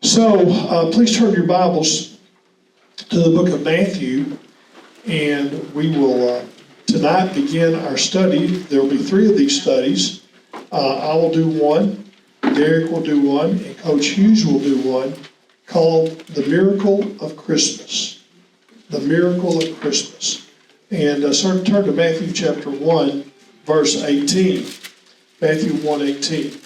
So please turn your Bibles to the book of Matthew, and we will tonight begin our study. There will be 3 of these studies. I will do one, Derek will do one, and Coach Hughes will do one, called The Miracle of Christmas. The Miracle of Christmas. And turn to Matthew chapter 1, verse 18. Matthew 1:18.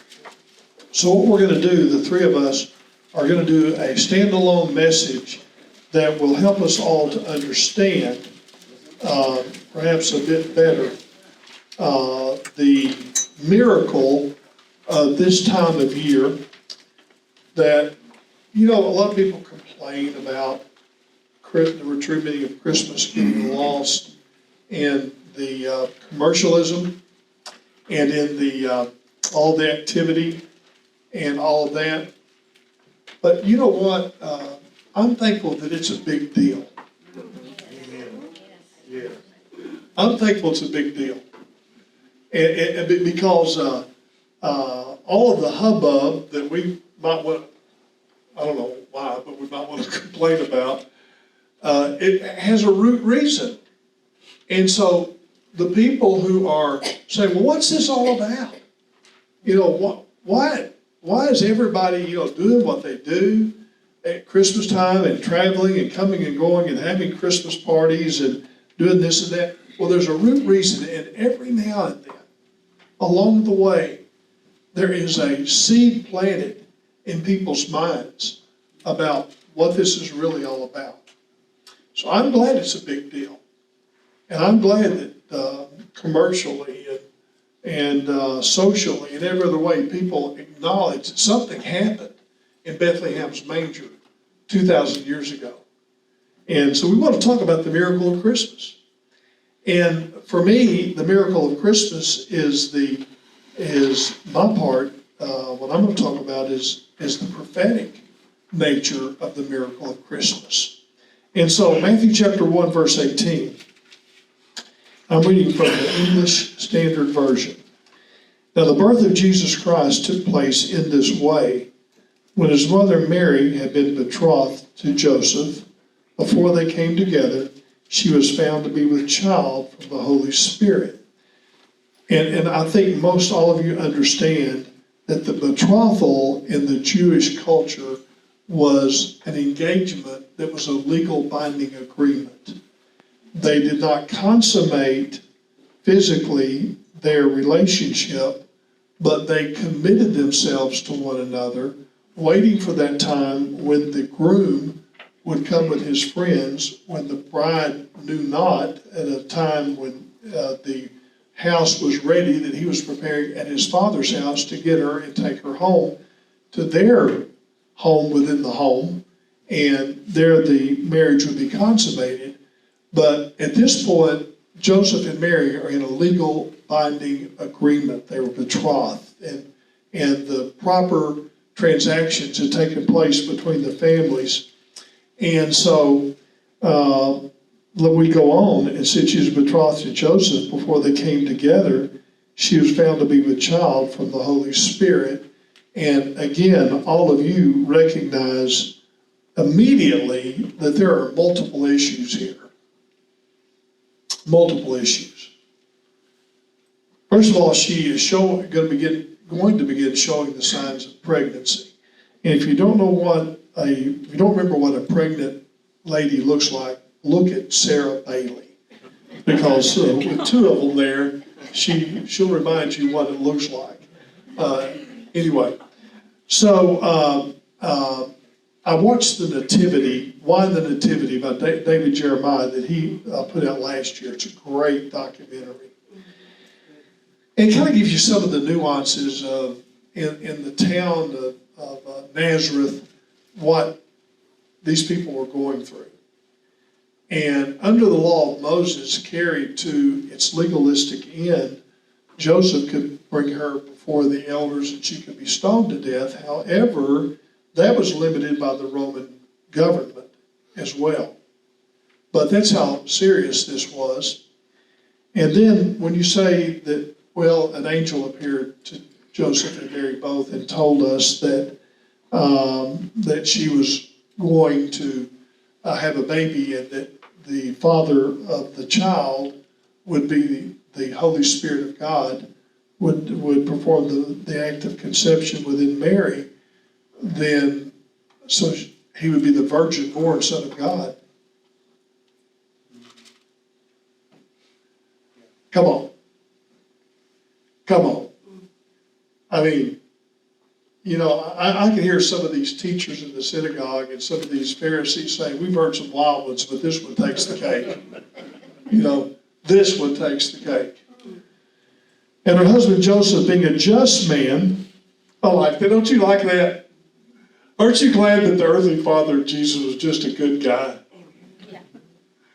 So what we're going to do, the 3 of us, are going to do a standalone message that will help us all to understand, perhaps a bit better, the miracle of this time of year that, a lot of people complain about the retributing of Christmas getting lost in the commercialism and in the all the activity and all of that. But you know what? I'm thankful that it's a big deal. Yeah. I'm thankful it's a big deal. And because all of the hubbub that we might want, I don't know why, but we might want to complain about, it has a root reason. And so the people who are saying, well, what's this all about? Why is everybody, doing what they do at Christmas time and traveling and coming and going and having Christmas parties and doing this and that? Well, there's a root reason, and every now and then, along the way, there is a seed planted in people's minds about what this is really all about. So I'm glad it's a big deal. And I'm glad that commercially and socially and every other way, people acknowledge that something happened in Bethlehem's manger 2,000 years ago. And so we want to talk about the miracle of Christmas. And for me, the miracle of Christmas is my part. What I'm going to talk about is the prophetic nature of the miracle of Christmas. And so Matthew chapter 1, verse 18. I'm reading from the English Standard Version. Now the birth of Jesus Christ took place in this way. When his mother Mary had been betrothed to Joseph, before they came together, she was found to be with child from the Holy Spirit. And I think most all of you understand that the betrothal in the Jewish culture was an engagement that was a legal binding agreement. They did not consummate physically their relationship, but they committed themselves to one another, waiting for that time when the groom would come with his friends, when the bride knew not, at a time when the house was ready, that he was preparing at his father's house to get her and take her home to their home within the home, and there the marriage would be consummated. But at this point, Joseph and Mary are in a legal binding agreement. They were betrothed, and the proper transactions had taken place between the families. And so we go on, and since she was betrothed to Joseph before they came together, she was found to be with child from the Holy Spirit. And again, all of you recognize immediately that there are multiple issues here. Multiple issues. First of all, she is going to begin showing the signs of pregnancy. And if you don't remember what a pregnant lady looks like, look at Sarah Bailey, because with 2 of them there, she'll remind you what it looks like. Anyway, so I watched the Nativity, Why the Nativity, by David Jeremiah, that he put out last year. It's a great documentary. And it kind of gives you some of the nuances of in the town of Nazareth, what these people were going through. And under the law of Moses, carried to its legalistic end, Joseph could bring her before the elders and she could be stoned to death. However, that was limited by the Roman government as well. But that's how serious this was. And then when you say that Well, an angel appeared to Joseph and Mary both and told us that she was going to have a baby, and that the father of the child would be the Holy Spirit of God, would perform the act of conception within Mary. Then, so he would be the virgin-born Son of God. Come on. Come on. I mean, you know, I can hear some of these teachers in the synagogue and some of these Pharisees saying, we've heard some wild ones, but this one takes the cake. You know, this one takes the cake. And her husband Joseph, being a just man, I like that. Don't you like that? Aren't you glad that the earthly father of Jesus was just a good guy?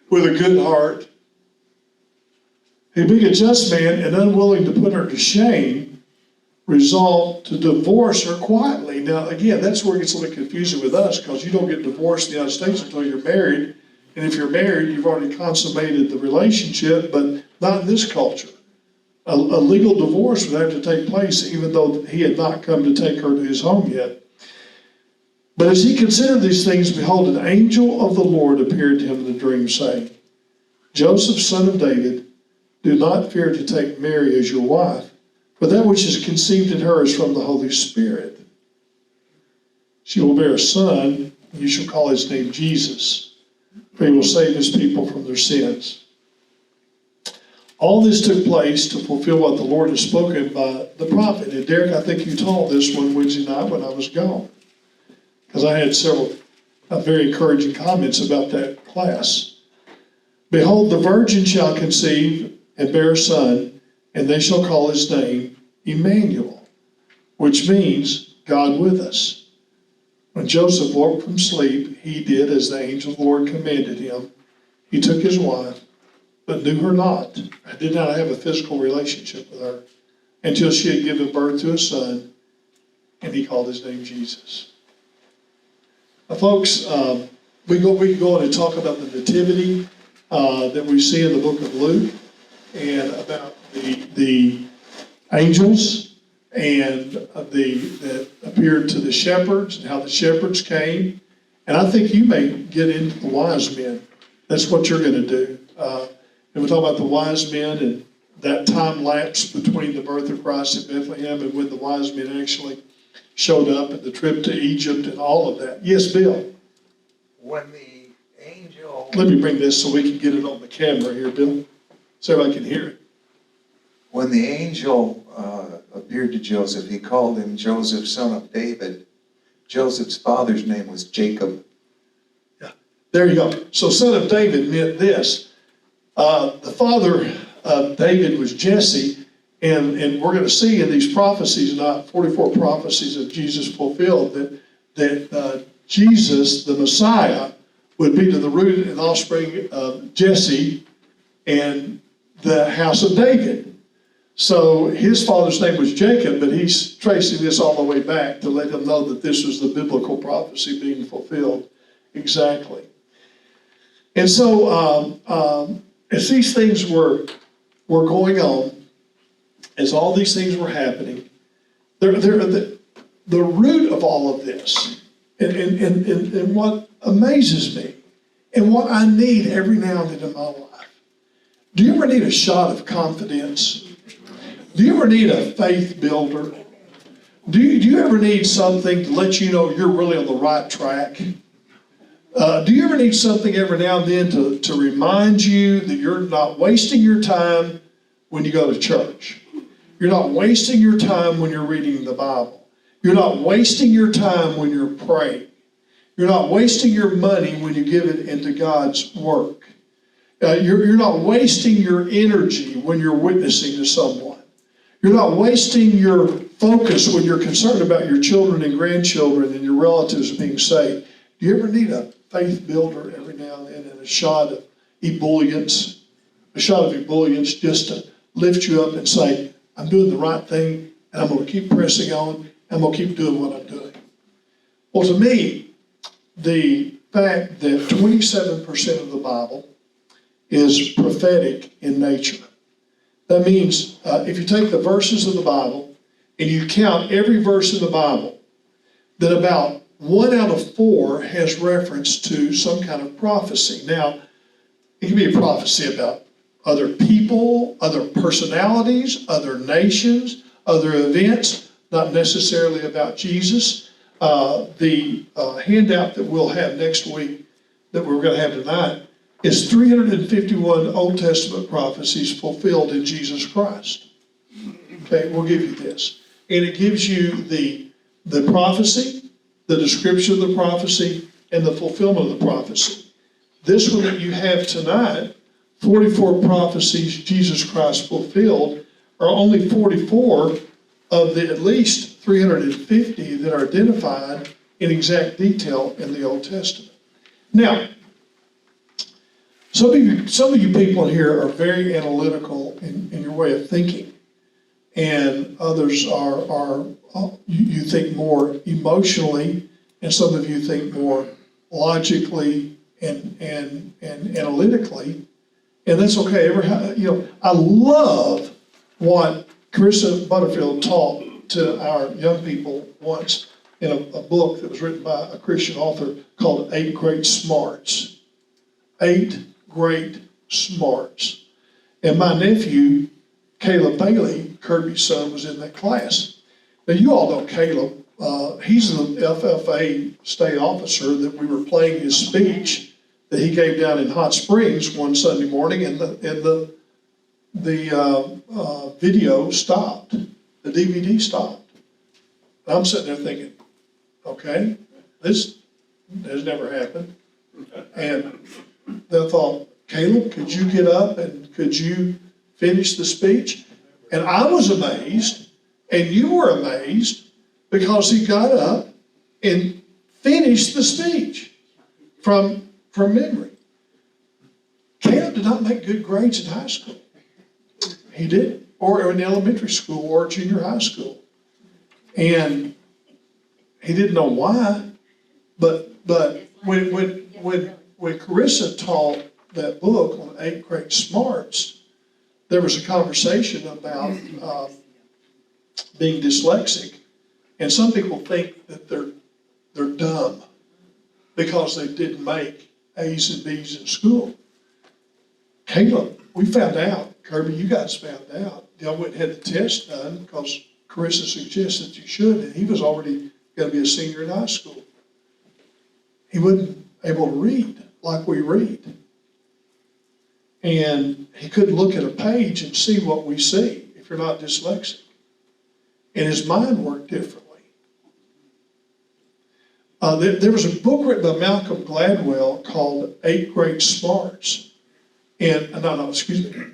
With a good heart. He, being a just man and unwilling to put her to shame, resolved to divorce her quietly. Now, again, that's where it gets a little confusing with us, because you don't get divorced in the United States until you're married. And if you're married, you've already consummated the relationship, but not in this culture. A legal divorce would have to take place even though he had not come to take her to his home yet. But as he considered these things, behold, an angel of the Lord appeared to him in a dream, saying, Joseph, son of David, do not fear to take Mary as your wife, for that which is conceived in her is from the Holy Spirit. She will bear a son, and you shall call his name Jesus, for he will save his people from their sins. All this took place to fulfill what the Lord has spoken by the prophet. And Derek, I think you taught this one Wednesday night when I was gone, because I had several very encouraging comments about that class. Behold, the virgin shall conceive and bear a son, and they shall call his name Emmanuel, which means God with us. When Joseph woke from sleep, he did as the angel of the Lord commanded him. He took his wife, but knew her not. I did not have a physical relationship with her until she had given birth to a son, and he called his name Jesus. Now, folks, we can go on and talk about the nativity that we see in the book of Luke, and about the angels and that appeared to the shepherds and how the shepherds came. And I think you may get into the wise men. That's what you're going to do. And we talk about the wise men and that time lapse between the birth of Christ in Bethlehem and when the wise men actually showed up, and the trip to Egypt and all of that. Yes, Bill? When the angel... Let me bring this so we can get it on the camera here, Bill, so everybody can hear it. When the angel appeared to Joseph, he called him Joseph, son of David. Joseph's father's name was Jacob. Yeah, there you go. So son of David meant this. The father of David was Jesse, and we're going to see in these prophecies, not 44 prophecies of Jesus fulfilled, that Jesus, the Messiah, would be to the root and offspring of Jesse and the house of David. So his father's name was Jacob, but he's tracing this all the way back to let him know that this was the biblical prophecy being fulfilled exactly. And so as these things were going on, as all these things were happening, the root of all of this, and what amazes me, and what I need every now and then in my life. Do you ever need a shot of confidence? Do you ever need a faith builder? Do you ever need something to let you know you're really on the right track? Do you ever need something every now and then to remind you that you're not wasting your time when you go to church? You're not wasting your time when you're reading the Bible. You're not wasting your time when you're praying. You're not wasting your money when you give it into God's work. You're not wasting your energy when you're witnessing to someone. You're not wasting your focus when you're concerned about your children and grandchildren and your relatives being saved. Do you ever need a faith builder every now and then, and a shot of ebullience? A shot of ebullience just to lift you up and say, I'm doing the right thing, and I'm going to keep pressing on, and I'm going to keep doing what I'm doing. Well, to me, the fact that 27% of the Bible is prophetic in nature. That means if you take the verses of the Bible and you count every verse in the Bible, then about 1 out of 4 has reference to some kind of prophecy. Now, it can be a prophecy about other people, other personalities, other nations, other events, not necessarily about Jesus. The handout that we'll have next week, that we're going to have tonight, is 351 Old Testament prophecies fulfilled in Jesus Christ. Okay, we'll give you this. And it gives you the prophecy, the description of the prophecy, and the fulfillment of the prophecy. This one that you have tonight, 44 prophecies Jesus Christ fulfilled, are only 44 of the at least 350 that are identified in exact detail in the Old Testament. Now, some of you people here are very analytical in your way of thinking, and others are you think more emotionally, and some of you think more logically and analytically, and that's okay. I love what Carissa Butterfield taught to our young people once in a book that was written by a Christian author called 8 Great Smarts. 8 Great Smarts. And my nephew, Caleb Bailey, Kirby's son, was in that class. Now, you all know Caleb. He's the FFA state officer that we were playing his speech that he gave down in Hot Springs one Sunday morning, and the video stopped. The DVD stopped. And I'm sitting there thinking, okay, this has never happened. And then I thought, Caleb, could you get up and could you finish the speech? And I was amazed, and you were amazed, because he got up and finished the speech from memory. Caleb did not make good grades in high school. He didn't, or in elementary school or junior high school. And he didn't know why, but when Carissa taught that book on 8 Great Smarts, there was a conversation about being dyslexic, and some people think that they're dumb because they didn't make A's and B's in school. Caleb, we found out, Kirby, you guys found out. Y'all went and had the test done because Carissa suggested you should, and he was already going to be a senior in high school. He wasn't able to read like we read. And he couldn't look at a page and see what we see if you're not dyslexic. And his mind worked differently. There was a book written by Malcolm Gladwell called 8 Great Smarts,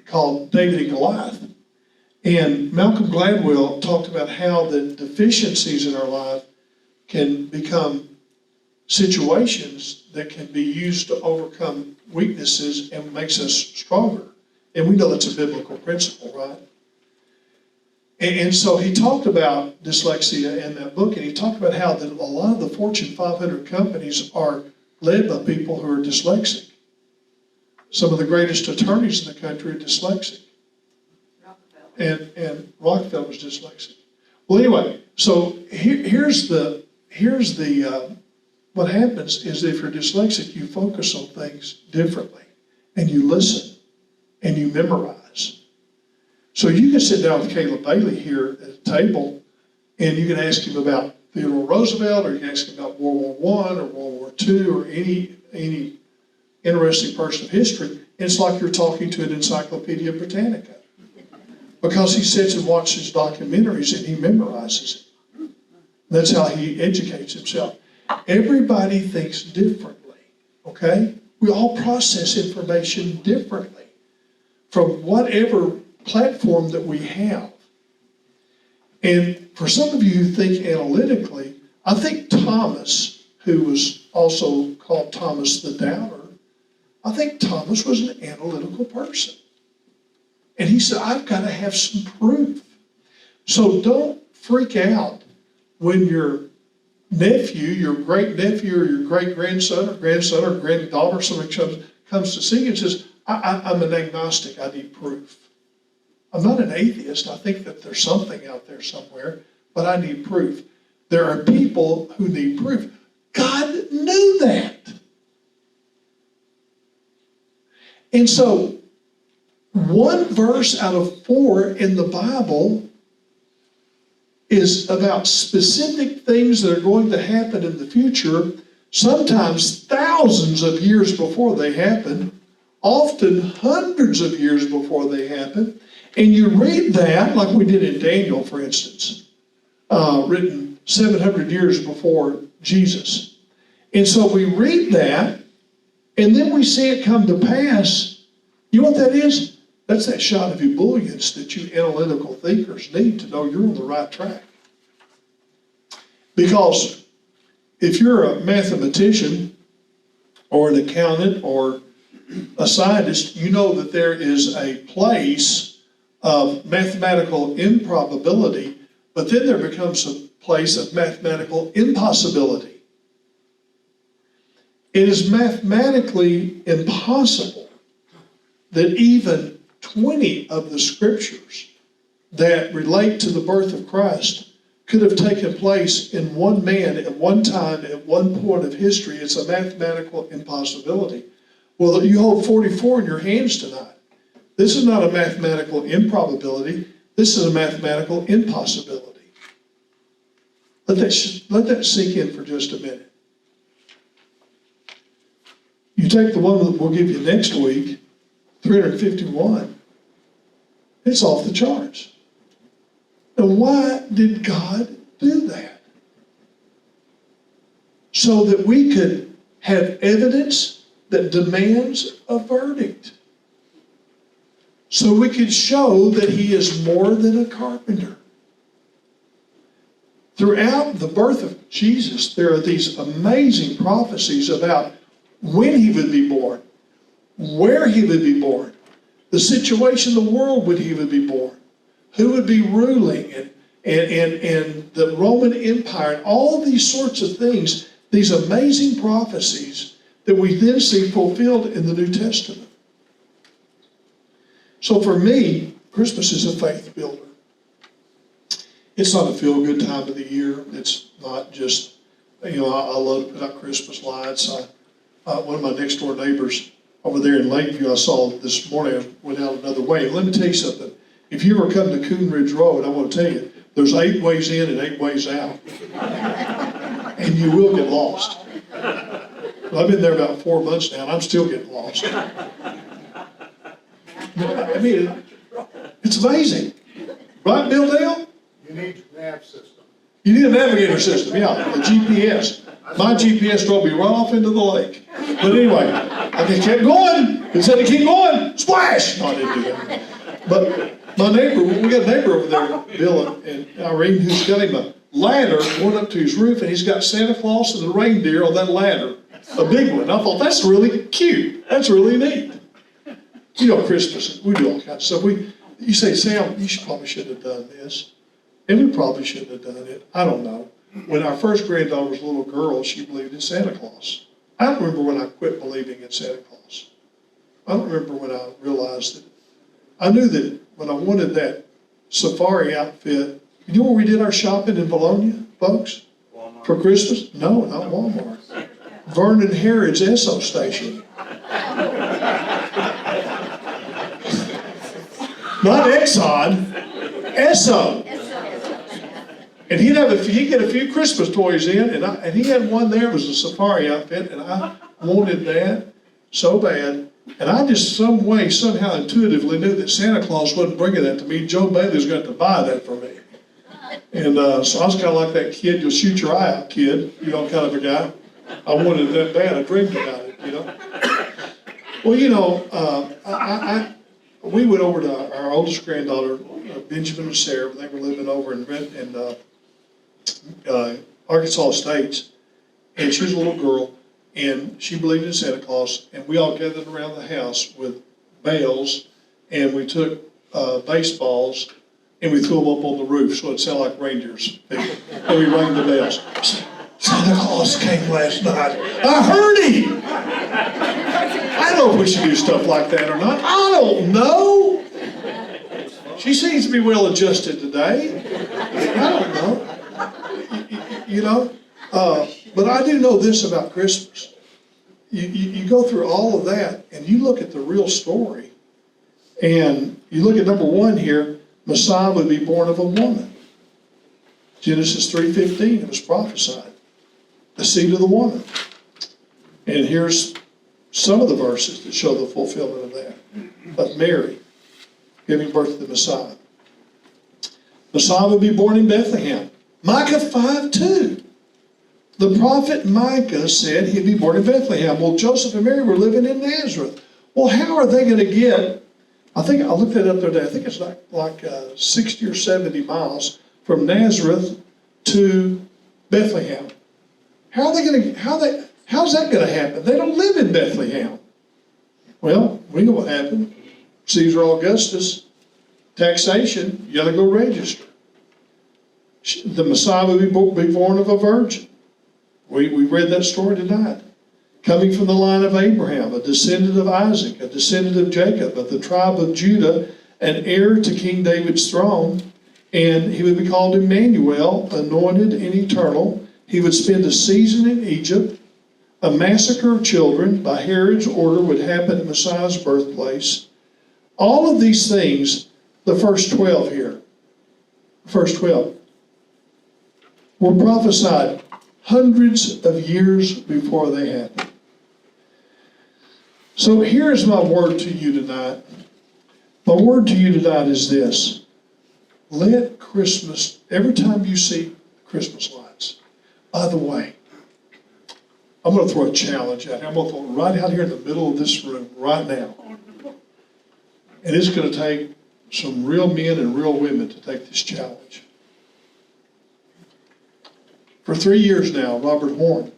called David and Goliath. And Malcolm Gladwell talked about how the deficiencies in our life can become situations that can be used to overcome weaknesses and makes us stronger. And we know that's a biblical principle, right? And so he talked about dyslexia in that book, and he talked about how that a lot of the Fortune 500 companies are led by people who are dyslexic. Some of the greatest attorneys in the country are dyslexic. And Rockefeller was dyslexic. Well, anyway, so here's what happens is if you're dyslexic, you focus on things differently, and you listen, and you memorize. So you can sit down with Caleb Bailey here at a table, and you can ask him about Theodore Roosevelt, or you can ask him about World War I or World War II, or any interesting person of history. And it's like you're talking to an Encyclopedia Britannica, because he sits and watches documentaries and he memorizes it. That's how he educates himself. Everybody thinks differently, okay? We all process information differently from whatever platform that we have. And for some of you who think analytically, I think Thomas, who was also called Thomas the Doubter, I think Thomas was an analytical person. And he said, I've got to have some proof. So don't freak out when your nephew, your great-nephew, or your great-grandson or granddaughter, somebody comes to see you and says, I'm an agnostic, I need proof. I'm not an atheist. I think that there's something out there somewhere, but I need proof. There are people who need proof. God knew that. And so, one verse out of 4 in the Bible is about specific things that are going to happen in the future, sometimes thousands of years before they happen, often hundreds of years before they happen. And you read that, like we did in Daniel, for instance, written 700 years before Jesus. And so we read that, and then we see it come to pass. You know what that is? That's that shot of ebullience that you analytical thinkers need to know you're on the right track. Because if you're a mathematician or an accountant or a scientist, you know that there is a place of mathematical improbability, but then there becomes a place of mathematical impossibility. It is mathematically impossible that even 20 of the scriptures that relate to the birth of Christ could have taken place in one man at one time, at one point of history. It's a mathematical impossibility. Well, you hold 44 in your hands tonight. This is not a mathematical improbability. This is a mathematical impossibility. Let that sink in for just a minute. You take the one that we'll give you next week, 351, it's off the charts. Now, why did God do that? So that we could have evidence that demands a verdict. So we could show that he is more than a carpenter. Throughout the birth of Jesus, there are these amazing prophecies about when he would be born, where he would be born, the situation in the world when he would be born, who would be ruling, and the Roman Empire, and all these sorts of things, these amazing prophecies that we then see fulfilled in the New Testament. So for me, Christmas is a faith builder. It's not a feel-good time of the year. It's not just, I love to put out Christmas lights. One of my next door neighbors over there in Lakeview, I saw this morning, I went out another way. Let me tell you something. If you ever come to Coon Ridge Road, I want to tell you, there's 8 ways in and 8 ways out. And you will get lost. Well, I've been there about 4 months now, and I'm still getting lost. I mean, it's amazing. Right, Bill Dale? You need a nav system. You need a navigator system, yeah, a GPS. My GPS drove me right off into the lake. But anyway, I just kept going. He said to keep going. Splash! No, I didn't do that. But my neighbor, we got a neighbor over there, Bill and Irene, who's got him a ladder going up to his roof, and he's got Santa Claus and the reindeer on that ladder, a big one. I thought, that's really cute. That's really neat. You know, Christmas, we do all kinds of stuff. You say, Sam, you probably shouldn't have done this. And we probably shouldn't have done it. I don't know. When our first granddaughter was a little girl, she believed in Santa Claus. I don't remember when I quit believing in Santa Claus. I don't remember when I realized that. I knew that when I wanted that safari outfit, you know where we did our shopping in Bologna, folks? Walmart. For Christmas? No, not Walmart. Vernon Harrod's Esso station. Not Exxon, Esso. And he'd get a few Christmas toys in, and he had one there, it was a safari outfit, and I wanted that so bad. And I just somehow intuitively knew that Santa Claus wasn't bringing that to me. Joe Bailey's got to buy that for me. And so I was kind of like that kid, you'll shoot your eye out kid, kind of a guy. I wanted it that bad, I dreamed about it, Well, we went over to our oldest granddaughter, Benjamin and Sarah. They were living over in Arkansas Estates, and she was a little girl, and she believed in Santa Claus, and we all gathered around the house with bales, and we took baseballs, and we threw them up on the roof so it sounded like reindeers. And we rang the bells. Santa Claus came last night. I heard him! I don't know if we should do stuff like that or not. I don't know. She seems to be well adjusted today. I don't know. You know, but I do know this about Christmas. You go through all of that and you look at the real story, and you look at number one here, Messiah would be born of a woman. Genesis 3:15, it was prophesied. The seed of the woman. And here's some of the verses that show the fulfillment of that. Of Mary giving birth to the Messiah. Messiah would be born in Bethlehem. Micah 5:2. The prophet Micah said he'd be born in Bethlehem. Well, Joseph and Mary were living in Nazareth. Well, how are they going to get, I think I looked that up the other day, I think it's like 60 or 70 miles from Nazareth to Bethlehem. How's that going to happen? They don't live in Bethlehem. Well, we know what happened. Caesar Augustus, taxation, you got to go register. The Messiah would be born of a virgin. We read that story tonight. Coming from the line of Abraham, a descendant of Isaac, a descendant of Jacob, of the tribe of Judah, an heir to King David's throne, and he would be called Emmanuel, anointed and eternal. He would spend a season in Egypt. A massacre of children by Herod's order would happen at Messiah's birthplace. All of these things, the first 12 here, first 12, were prophesied hundreds of years before they happened. So here's my word to you tonight. My word to you tonight is this. Let Christmas, every time you see Christmas lights, by the way, I'm going to throw a challenge at you. I'm going to throw it right out here in the middle of this room right now. And it's going to take some real men and real women to take this challenge. For 3 years now, Robert Horn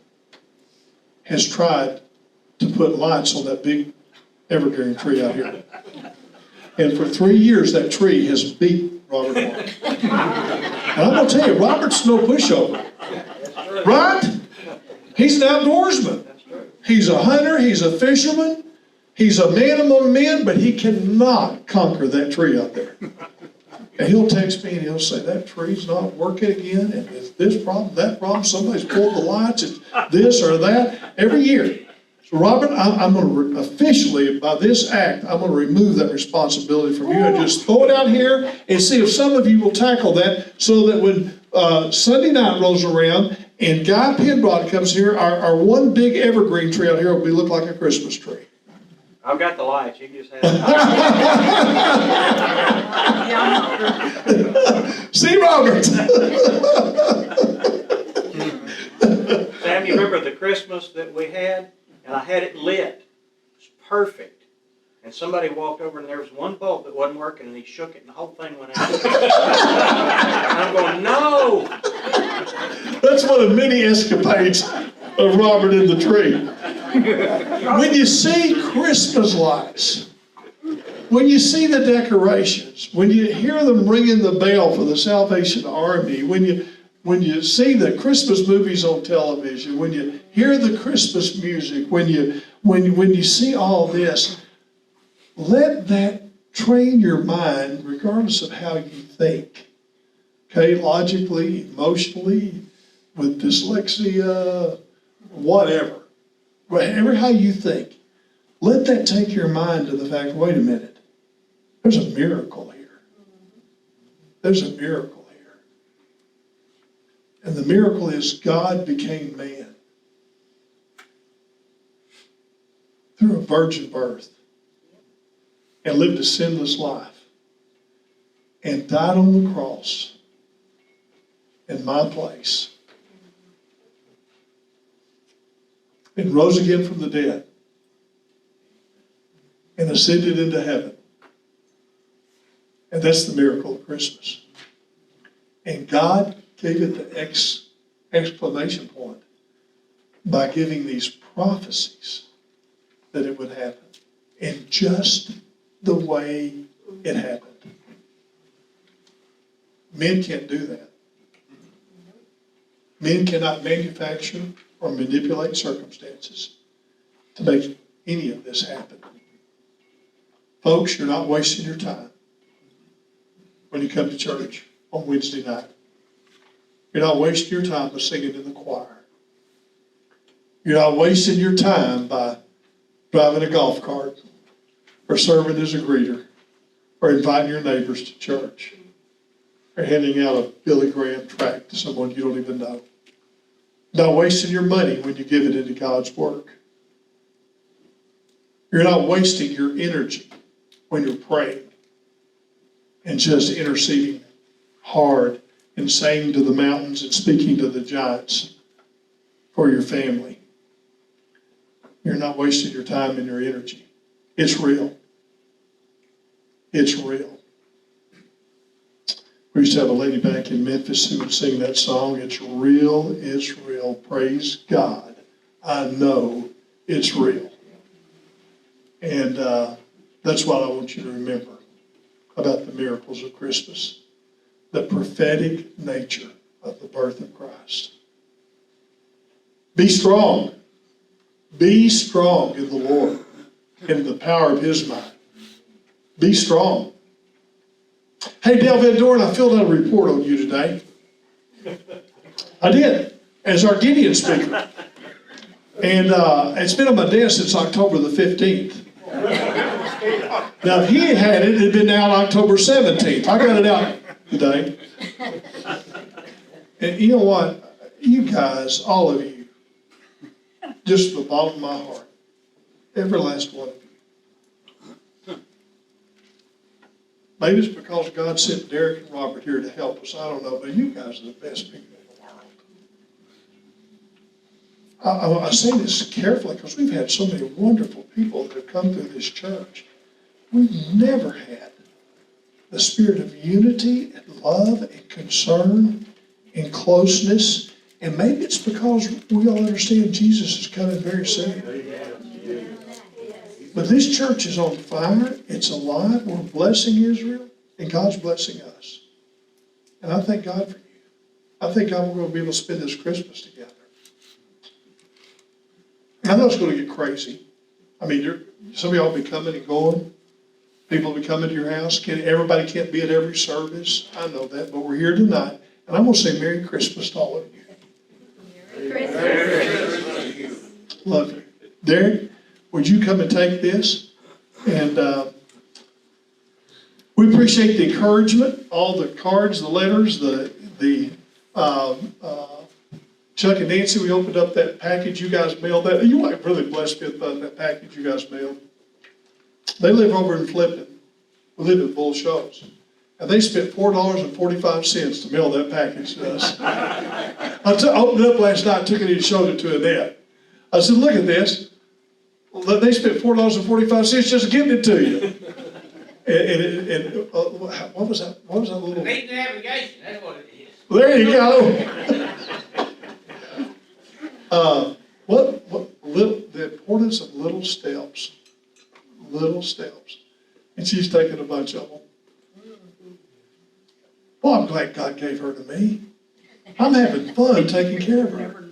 has tried to put lights on that big evergreen tree out here. And for 3 years, that tree has beat Robert Horn. And I'm going to tell you, Robert's no pushover. Right? He's an outdoorsman. He's a hunter, he's a fisherman, he's a man among men, but he cannot conquer that tree out there. And he'll text me and he'll say, that tree's not working again, and it's this problem, that problem, somebody's pulled the lights, it's this or that, every year. So Robert, I'm going to officially, by this act, I'm going to remove that responsibility from you and just throw it out here and see if some of you will tackle that so that when Sunday night rolls around and Guy Penrod comes here, our one big evergreen tree out here will look like a Christmas tree. I've got the lights, you can just have it. See, Robert? Sam, you remember the Christmas that we had? And I had it lit. It was perfect. And somebody walked over and there was one bulb that wasn't working and he shook it and the whole thing went out. And I'm going, no! That's one of many escapades of Robert in the tree. When you see Christmas lights, when you see the decorations, when you hear them ringing the bell for the Salvation Army, when you see the Christmas movies on television, when you hear the Christmas music, when you see all this, let that train your mind regardless of how you think. Okay, logically, emotionally, with dyslexia, whatever. Whatever how you think. Let that take your mind to the fact, wait a minute, there's a miracle here. There's a miracle here. And the miracle is God became man through a virgin birth and lived a sinless life and died on the cross in my place and rose again from the dead and ascended into heaven. And that's the miracle of Christmas. And God gave it the exclamation point by giving these prophecies that it would happen in just the way it happened. Men can't do that. Men cannot manufacture or manipulate circumstances to make any of this happen. Folks, you're not wasting your time. when you come to church on Wednesday night. You're not wasting your time by singing in the choir. You're not wasting your time by driving a golf cart or serving as a greeter or inviting your neighbors to church or handing out a Billy Graham tract to someone you don't even know. You're not wasting your money when you give it into God's work. You're not wasting your energy when you're praying and just interceding hard and saying to the mountains and speaking to the giants for your family. You're not wasting your time and your energy. It's real. It's real. We used to have a lady back in Memphis who would sing that song, "It's real, it's real, praise God. I know it's real." And that's what I want you to remember about the miracles of Christmas. The prophetic nature of the birth of Christ. Be strong. Be strong in the Lord and in the power of His might. Be strong. Hey, Dale Van Doren, I filled out a report on you today. I did, as our Gideon speaker. And it's been on my desk since October the 15th. Now, if he had it, it had been out October 17th. I got it out today. And you know what? You guys, all of you, just from the bottom of my heart, every last one of you. Maybe it's because God sent Derek and Robert here to help us. I don't know, but you guys are the best people in the world. I say this carefully because we've had so many wonderful people that have come through this church. We've never had the spirit of unity and love and concern and closeness. And maybe it's because we all understand Jesus is coming very soon. But this church is on fire. It's alive. We're blessing Israel, and God's blessing us. And I thank God for you. I think I'm going to be able to spend this Christmas together. I know it's going to get crazy. I mean, some of y'all will be coming and going. People will be coming to your house. Everybody can't be at every service. I know that, but we're here tonight. And I'm going to say Merry Christmas to all of you. Merry Christmas. Love you. Derek, would you come and take this? And we appreciate the encouragement, all the cards, the letters, Chuck and Nancy, we opened up that package you guys mailed. That you might really bless me about that package you guys mailed. They live over in Flippin. We live in Bull Shoals. And they spent $4.45 to mail that package to us. I opened it up last night, took it and showed it to Annette. I said, look at this. They spent $4.45 just getting it to you. And what was that? What was that little? Neat navigation, that's what it is. There you go. The importance of little steps. Little steps. And she's taken a bunch of them. Well, I'm glad God gave her to me. I'm having fun taking care of her.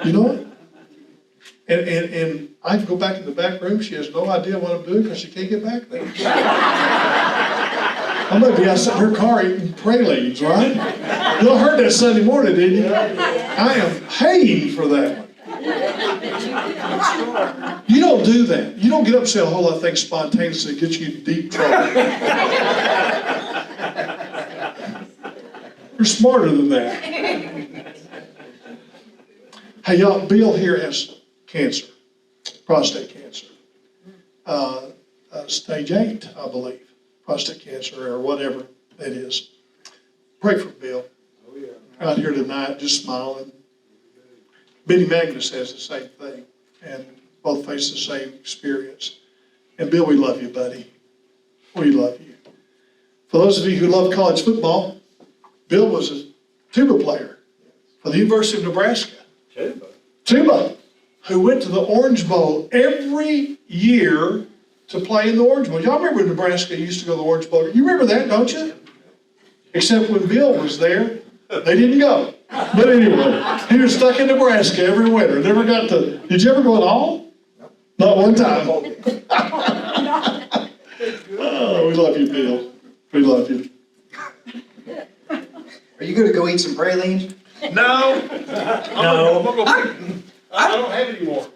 You know what? And I go back in the back room. She has no idea what I'm doing because she can't get back there. I'm going to be outside her car eating pralines, right? You all heard that Sunday morning, didn't you? I am paying for that one. You don't do that. You don't get up and say a whole lot of things spontaneously that gets you in deep trouble. You're smarter than that. Hey, y'all, Bill here has cancer, prostate cancer. Stage 8, I believe. Prostate cancer or whatever that is. Pray for Bill. Out here tonight, just smiling. Benny Magnus has the same thing, and both face the same experience. And Bill, we love you, buddy. We love you. For those of you who love college football, Bill was a tuba player for the University of Nebraska. Tuba, who went to the Orange Bowl every year to play in the Orange Bowl. Y'all remember Nebraska used to go to the Orange Bowl? You remember that, don't you? Except when Bill was there, they didn't go. But anyway, he was stuck in Nebraska every winter. Never got to. Did you ever go at all? Not one time. Oh, we love you, Bill. We love you. gonna go eat some pralines? No. No. I'm gonna go pick, I don't have any more.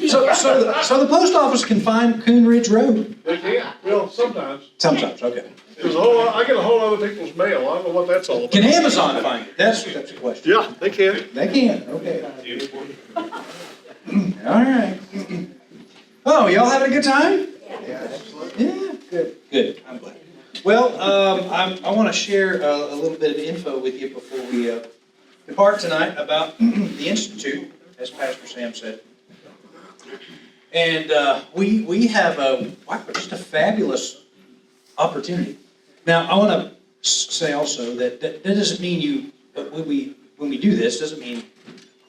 So the post office can find Coon Ridge Road? They can, well, sometimes. Sometimes, okay. There's a whole, I get a whole other people's mail, I don't know what that's all about. Can Amazon find it? That's the question. Yeah, they can. They can, okay. All right. Oh, y'all having a good time? Yeah, good. Good, I'm glad. Well, I want to share a little bit of info with you before we depart tonight about the Institute, as Pastor Sam said. And we have just a fabulous opportunity. Now, I want to say also that doesn't mean when we do this, doesn't mean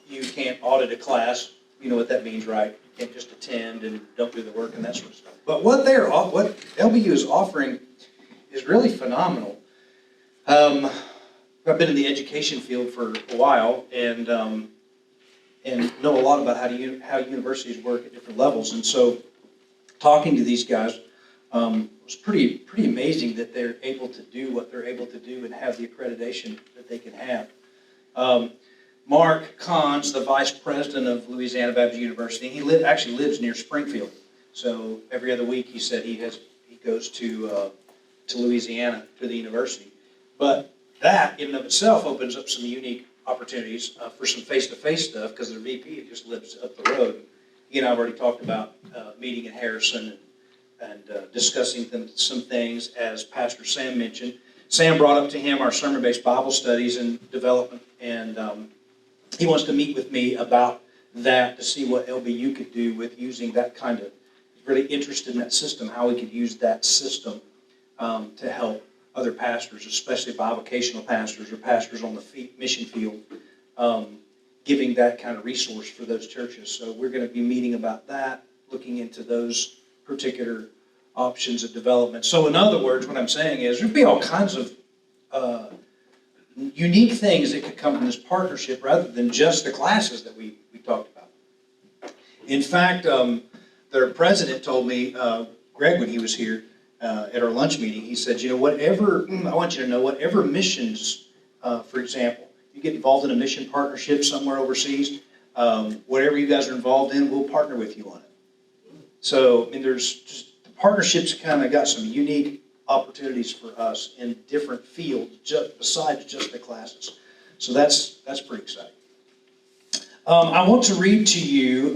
you can't audit a class. You know what that means, right? You can't just attend and don't do the work and that sort of stuff. But what LBU is offering is really phenomenal. I've been in the education field for a while and know a lot about how universities work at different levels. And so, talking to these guys was pretty amazing that they're able to do what they're able to do and have the accreditation that they can have. Mark Kahns, the vice president of Louisiana Baptist University, he actually lives near Springfield. So every other week, he said he goes to Louisiana to the university. But that in and of itself opens up some unique opportunities for some face-to-face stuff because the VP just lives up the road. He and I have already talked about meeting in Harrison and discussing some things, as Pastor Sam mentioned. Sam brought up to him our sermon-based Bible studies and development, and he wants to meet with me about that to see what LBU could do with using that kind of, really interested in that system, how we could use that system to help other pastors, especially bivocational pastors or pastors on the mission field, giving that kind of resource for those churches. So we're going to be meeting about that, looking into those particular options of development. So in other words, what I'm saying is there'd be all kinds of unique things that could come from this partnership rather than just the classes that we talked about. In fact, their president told me, Greg, when he was here at our lunch meeting, he said, I want you to know, whatever missions, for example, you get involved in a mission partnership somewhere overseas, whatever you guys are involved in, we'll partner with you on it. So, there's just, the partnerships kind of got some unique opportunities for us in different fields, besides just the classes. So that's pretty exciting. I want to read to you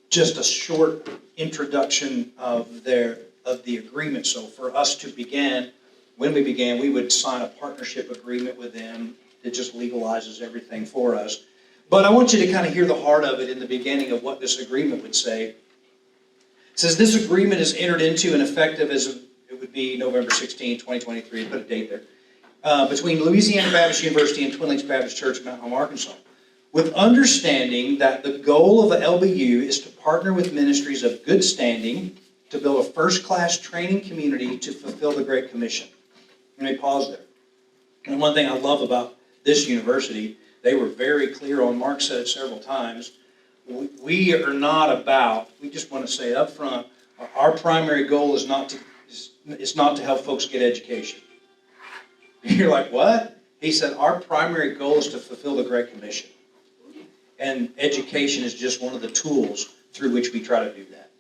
just a short introduction of the agreement. So for us to begin, when we began, we would sign a partnership agreement with them. It just legalizes everything for us. But I want you to kind of hear the heart of it in the beginning of what this agreement would say. It says, this agreement is entered into and effective as it would be November 16, 2023, put a date there, between Louisiana Baptist University and Twin Lakes Baptist Church in Mount Home, Arkansas, with understanding that the goal of the LBU is to partner with ministries of good standing to build a first-class training community to fulfill the Great Commission. Let me pause there. And one thing I love about this university, they were very clear on, Mark said it several times, we are not about, we just want to say up front, our primary goal is not to help folks get education. You're like, what? He said, our primary goal is to fulfill the Great Commission. And education is just one of the tools through which we try to do that.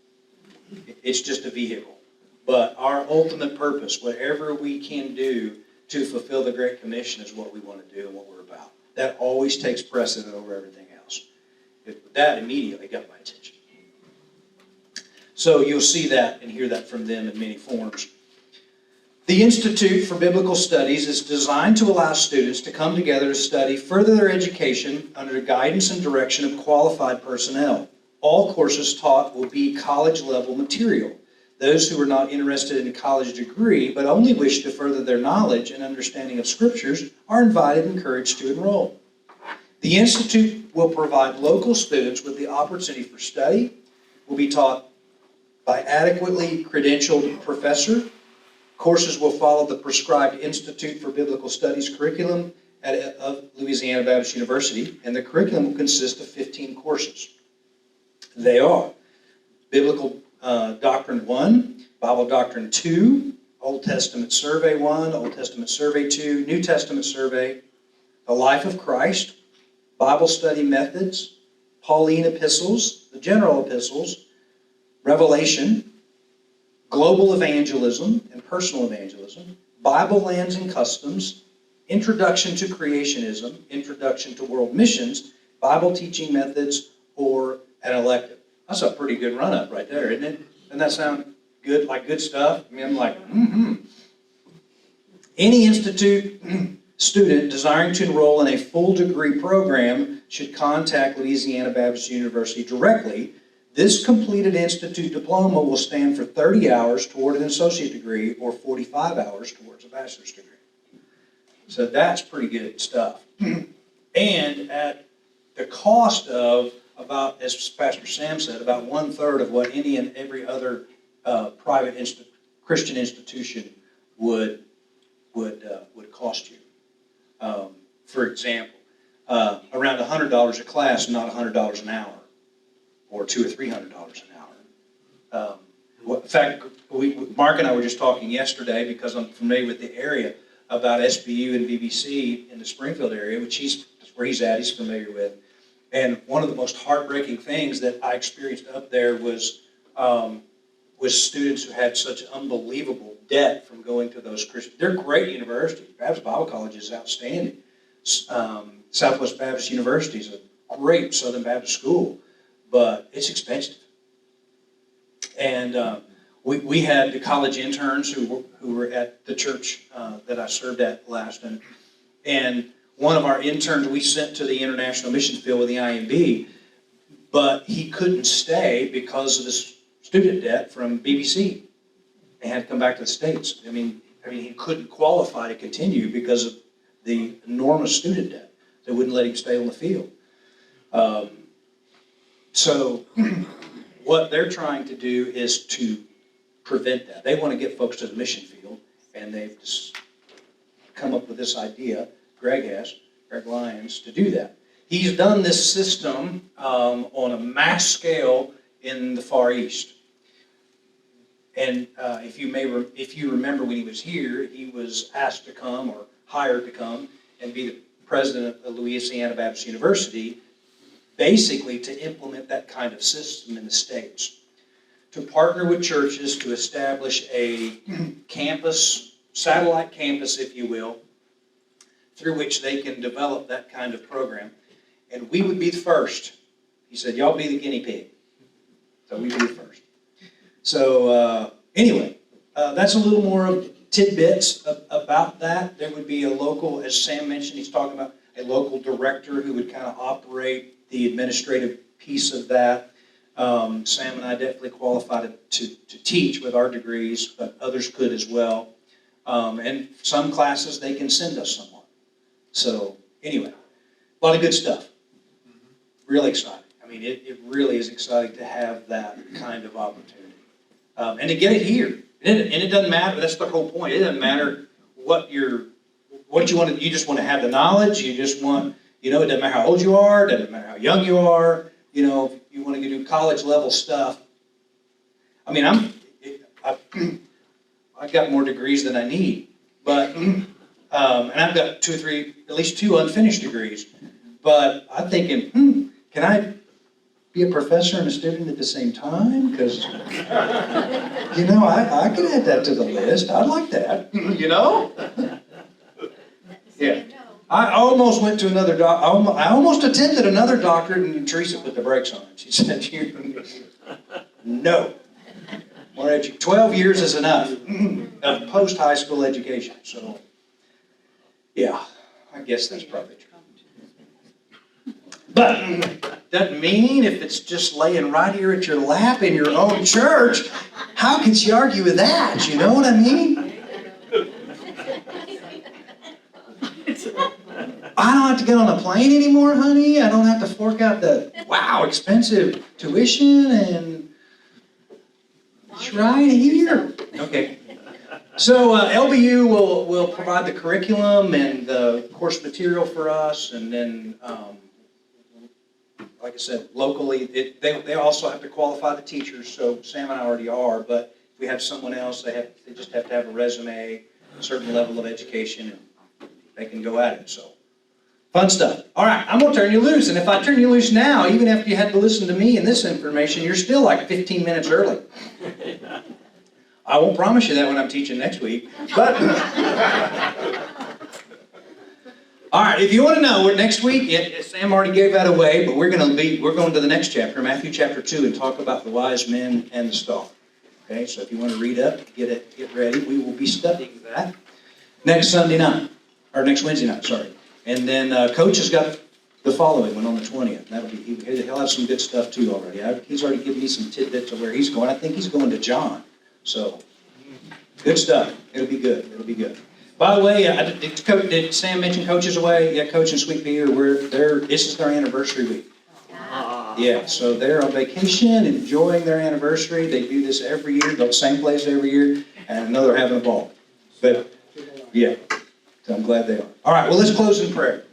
It's just a vehicle. But our ultimate purpose, whatever we can do to fulfill the Great Commission, is what we want to do and what we're about. That always takes precedent over everything else. That immediately got my attention. So you'll see that and hear that from them in many forms. The Institute for Biblical Studies is designed to allow students to come together to study, further their education under the guidance and direction of qualified personnel. All courses taught will be college-level material. Those who are not interested in a college degree but only wish to further their knowledge and understanding of Scriptures are invited and encouraged to enroll. The Institute will provide local students with the opportunity for study, will be taught by adequately credentialed professor. Courses will follow the prescribed Institute for Biblical Studies curriculum of Louisiana Baptist University, and the curriculum will consist of 15 courses. They are Biblical Doctrine 1, Bible Doctrine 2, Old Testament Survey 1, Old Testament Survey 2, New Testament Survey, the life of Christ, Bible study methods, Pauline epistles, the general epistles, Revelation, global evangelism and personal evangelism, Bible lands and customs, introduction to creationism, introduction to world missions, Bible teaching methods, or an elective. That's a pretty good run-up right there, isn't it? Doesn't that sound good, like good stuff? I mean, I'm like, Any institute student desiring to enroll in a full degree program should contact Louisiana Baptist University directly. This completed institute diploma will stand for 30 hours toward an associate degree or 45 hours towards a bachelor's degree. So that's pretty good stuff. And at the cost of about, as Pastor Sam said, about 1/3 of what any and every other private Christian institution would cost you. For example, around $100 a class, not $100 an hour, or $200 or $300 an hour. In fact, Mark and I were just talking yesterday, because I'm familiar with the area, about SBU and BBC in the Springfield area, which where he's at, he's familiar with. And one of the most heartbreaking things that I experienced up there was students who had such unbelievable debt from going to those Christian. They're great universities. Baptist Bible College is outstanding. Southwest Baptist University is a great Southern Baptist school, but it's expensive. And we had the college interns who were at the church that I served at last, and one of our interns we sent to the international missions field with the IMB, but he couldn't stay because of this student debt from BBC. They had to come back to the States. I mean, he couldn't qualify to continue because of the enormous student debt. They wouldn't let him stay on the field. So what they're trying to do is to prevent that. They want to get folks to the mission field, and they've just come up with this idea, Greg Lyons, to do that. He's done this system on a mass scale in the Far East. And if you remember when he was here, he was asked to come or hired to come and be the president of Louisiana Baptist University, basically to implement that kind of system in the States. To partner with churches to establish a campus, satellite campus, if you will, through which they can develop that kind of program. And we would be the first. He said, y'all be the guinea pig. So we'd be the first. So anyway, that's a little more of tidbits about that. There would be a local, as Sam mentioned, he's talking about a local director who would kind of operate the administrative piece of that. Sam and I definitely qualified to teach with our degrees, but others could as well. And some classes, they can send us someone. So anyway, a lot of good stuff. Really exciting. I mean, it really is exciting to have that kind of opportunity. And to get it here. And it doesn't matter, that's the whole point. It doesn't matter what you want to, you just want to have the knowledge, you just want, it doesn't matter how old you are, it doesn't matter how young you are, if you want to do college level stuff. I mean, I've got more degrees than I need, but, and I've got at least two unfinished degrees, but I'm thinking, can I be a professor and a student at the same time? Because, I could add that to the list. I'd like that, Yeah. I almost went to another I almost attempted another doctorate, and Teresa put the brakes on it. She said, no. 12 years is enough of post-high school education. So, yeah, I guess that's probably true. But doesn't mean if it's just laying right here at your lap in your own church, how can she argue with that? You know what I mean? I don't have to get on a plane anymore, honey. I don't have to fork out the, expensive tuition, and it's right here. Okay. So LBU will provide the curriculum and the course material for us, and then, like I said, locally, they also have to qualify the teachers, so Sam and I already are, but if we have someone else, they just have to have a resume, a certain level of education, and they can go at it. So Fun stuff. All right, I'm going to turn you loose. And if I turn you loose now, even after you had to listen to me and this information, you're still like 15 minutes early. I won't promise you that when I'm teaching next week. But, all right, if you want to know, next week, Sam already gave that away, but we're going to the next chapter, Matthew chapter 2, and talk about the wise men and the star. Okay, so if you want to read up, get ready. We will be studying that next Sunday night, or next Wednesday night, sorry. And then Coach has got the following one on the 20th. He'll have some good stuff too already. He's already given me some tidbits of where he's going. I think he's going to John. So, good stuff. It'll be good. It'll be good. By the way, did Sam mention Coach is away? Yeah, Coach and Sweet Pea this is their anniversary week. Yeah, so they're on vacation, enjoying their anniversary. They do this every year, go to the same place every year, and I know they're having a ball. But, yeah. So I'm glad they are. All right, well, let's close in prayer.